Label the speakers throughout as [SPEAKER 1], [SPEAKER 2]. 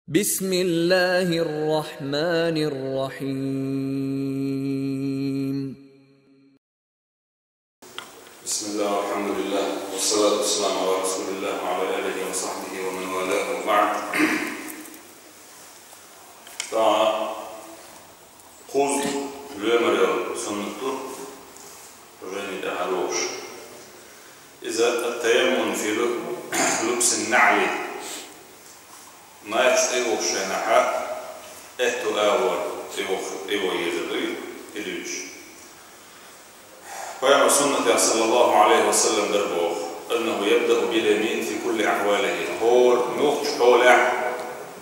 [SPEAKER 1] بسم الله الرحمن الرحيم.
[SPEAKER 2] بسم الله والحمد لله والصلاة والسلام على رسول الله وعلى آله وصحبه ومن والاه وبعد. خذ الأمر سنته رجل أهلوش. إذا التيمم في لبس النعل ما يشتغل شنحة أتو أول إيوه يزدري إليش. ويعمل سنة صلى الله عليه وسلم دربوه أنه يبدأ باليمين في كل أحواله. هو نوخش حوله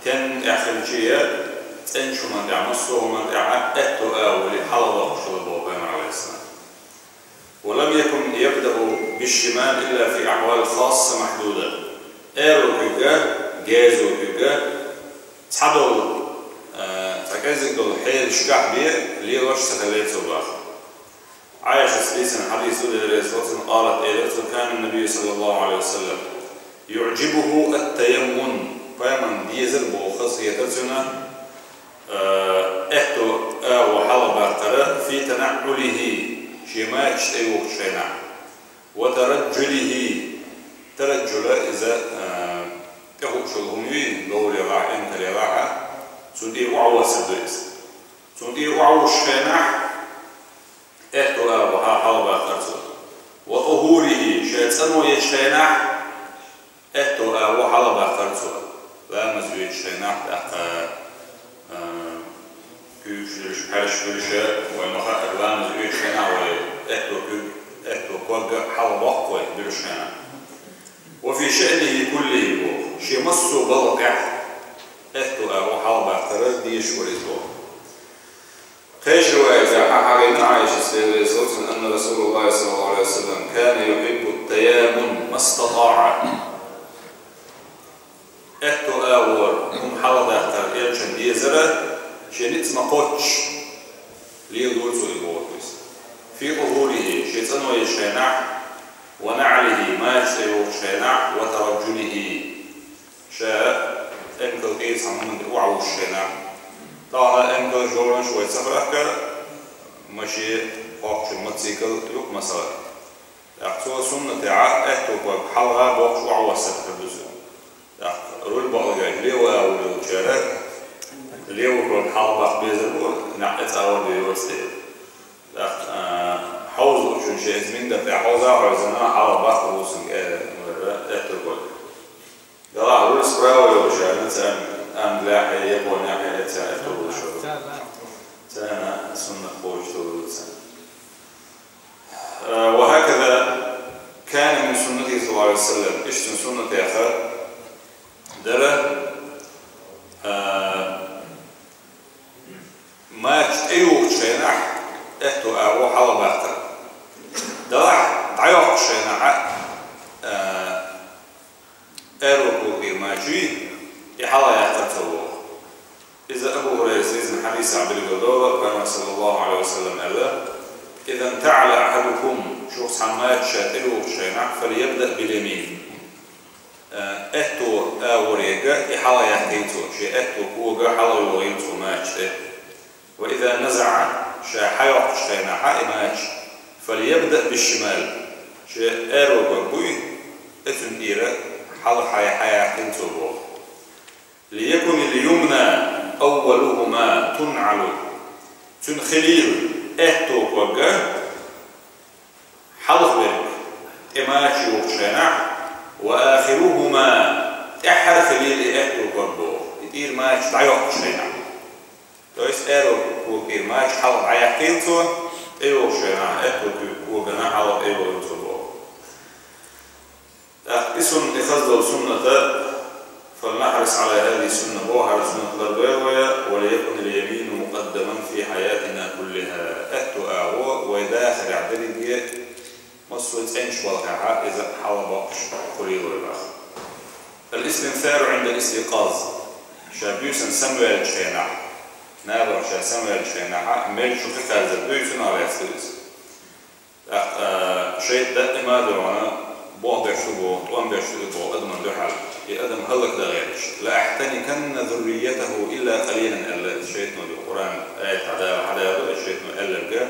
[SPEAKER 2] كان آخر شيء تنشو من يعمصه ومن أتو أول حلوة شلبوه عليه السلام. ولم يكن يبدأ بالشمال إلا في أحوال خاصة محدودة. أرو كيكا جازو كيكا تحضر فكذلك دول حيل شكاح بيه ليه وش سخليت سباخ. عائشة سليسا حديث الرسول قالت كان النبي صلى الله عليه وسلم يعجبه التيمم فيمن ديزر بوخص يترسنا احتو وحلب اخترى في تنعله شما يشتيوك شينا وترجله ترجل إذا كهو شلهمي دور يراع انت يراعها سندي وعوى سدويس سندي وعوى الشينا احتو وحلب اخترى وطهوره شيطان ويشينا احتو وحلب اخترى لا مزوي الشينا كيش حرش كيشة ومخاطر لا مزوي الشينا احتو كوجا حلب اختوي بالشينا. وفي شأنه كله شي مصو بلقع احتو وحلب اخترى ديش وريتو. خيش رواية حقنا عائشة سيدة أن رسول الله صلى الله عليه وسلم كان يحب التيامن ما استطاع. احتو آور حلب اختر يلشن ديزرة شنيت مقوتش ليه دول سويبوتوس في ظهوره شيطان ويشينع ونعله ما يشتيوه شينع وترجله شاء انكل قيس عمون وعو الشينع طبعا انكل جورن شوي سفرك ماشي فوق الموتوسيكل يوك مثلا احتو سنة تاع احتو حلقة بوقش وعو السفر بزون رول بعض جاي ليه أو شارك ليه وكل حلقة بيزرو نعت أول بيوستي حوض شو شيء زمين ده في حوض عاوزنا حلقة باخد وصل احتو ده رول سبراوي وشارك مثلا أملاح يبون يعني احتو شو سنة سنة خوش تقول سنة. وهكذا كان من سنته صلى الله عليه وسلم إيش سنة آخر دره ما تأيوه شينح احتو أو حلب أختر دلح تعيوه شينح أروكو إيماجي يحلا يخترتوه. إذا أبو هريرة سيزن حديث عبد الجدار كان صلى الله عليه وسلم قال إذا انتعل أحدكم شخص حماد شاتله شينح فليبدأ باليمين. احتو أوريجا يحلا يحتيتو شيء احتو كوجا حلا يوريتو ماتش. وإذا نزع شاحيوح شينح ماتش فليبدأ بالشمال شيء أروكا بوي اتن إيرا حلا حيحتيتو بو. ليكن اليمنى أولهما تنعل تنخليل احتو كوجا حلق برك إماشي وشينح وآخرهما احرف ليل احتو كوجا يدير ماش دعيوح شينح تويس ايرو كوجا ماش حلق عيحتينتو ايوه شينح احتو كوجا حلق ايوه ينتبو. اسم إخذ سنة فلنحرص على هذه السنة بوحر سنة الرواية وليكن اليمين مقدما في حياتنا كلها. أهتو أعوى ويداخل عدد دي مصوت إنش والقعاء إذا حوضش قليل الباخ. الاستنثار عند الاستيقاظ شابيوسن سمويل شينع نابر شا سمويل شينع ميل شوفك هذا بيوسن على يستيقظ شيء دائما دوانا بوه بيشتبه وان بيشتبه أدمن دو حال يقدم هلك دغيرش لأحتنكن ذريته إلا قليلا ألا شيطنا بالقرآن آية حدا شيطنا ألا الجا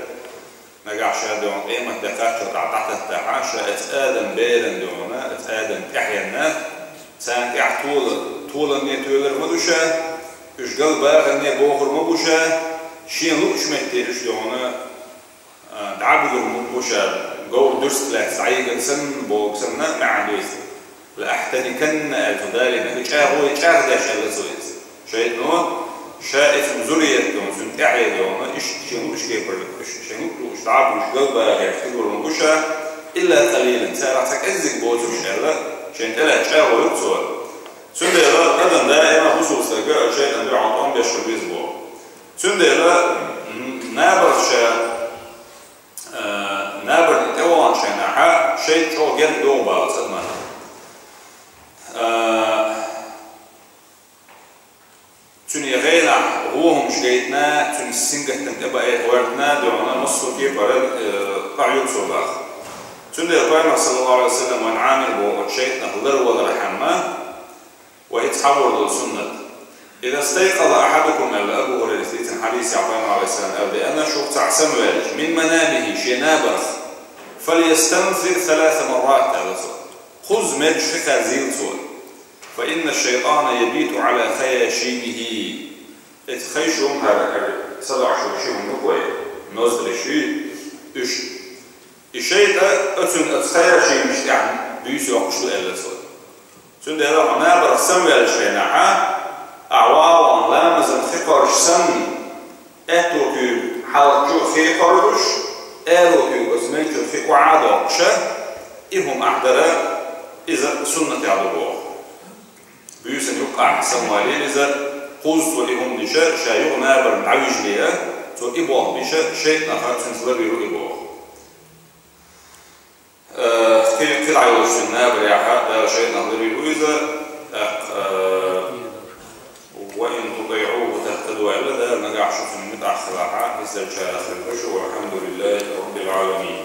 [SPEAKER 2] نجع شادون قيمة دقات تحت التعاشة آدم بيرن دونا آدم تحيا الناس سانك طول النية تولر مدوشة إيش قلبا غنية بوخر مبوشة شين لوش مهتيش دونا دعبدر مبوشة جو درست لك سعيقا سن بوك سنة معندويس لأحتنكن الفضالي نفيش أغوي داش ألا سويس شايتنو شائف زرية دون سن تعيا دونا إيش شنو إيش كيبر إيش شنو إيش دعبدر إيش قلبا يحتدر مبوشة إلا قليلا سأرى تكأزك بوتوش ألا شين تلا تشاغو يبصور سندلا أدن دائما خصوصا جاء شيء أن يعطون بيشرب بيزبو سندلا نابر نتوان شناحا شيء شو جل دوبا صدمنا توني غينا روهم شجيتنا توني سنجة تنتبه إيه وردنا دونا نصو كي برد قاعد صباح سندلا قائم صلى الله عليه وسلم ونعامل بو شيء نقدر ولا رحمه ويتحول للسنة إذا استيقظ أحدكم الأب وللثيت حديث يعطينا عليه السلام أو بأن شوق تعسم والج من منامه شي نابرخ فليستنثر 3 مرات على صوت خذ مرج فكا زيل صوت فإن الشيطان يبيت على خياشيمه اتخيشهم هذا سبع شوشيهم نقوي نوزر شيء إيش الشيء أتون أتخياشيم مش يعني بيسو يقشو إلا صوت سندلا نابر سمي الشيناحا أعوان لامزن خقرش سمي أتوكو حالجو خقرش أروكو أزمنكو خقو عادقشة إهم أحدرا إذا سنة عدوه بيوسن يقع سموالين إذا قوزتو لهم لشاء شايق نابر معوج ليه تو إبوه بشاء شيء نفر سنسلر يرو إبوه كيف عايش النابر يا حق شيء نظري وإذا وإن تطيعوه تهتدوا إلا ده نجح شوف المتأخر حق إذا جاء آخر البشر والحمد لله رب العالمين.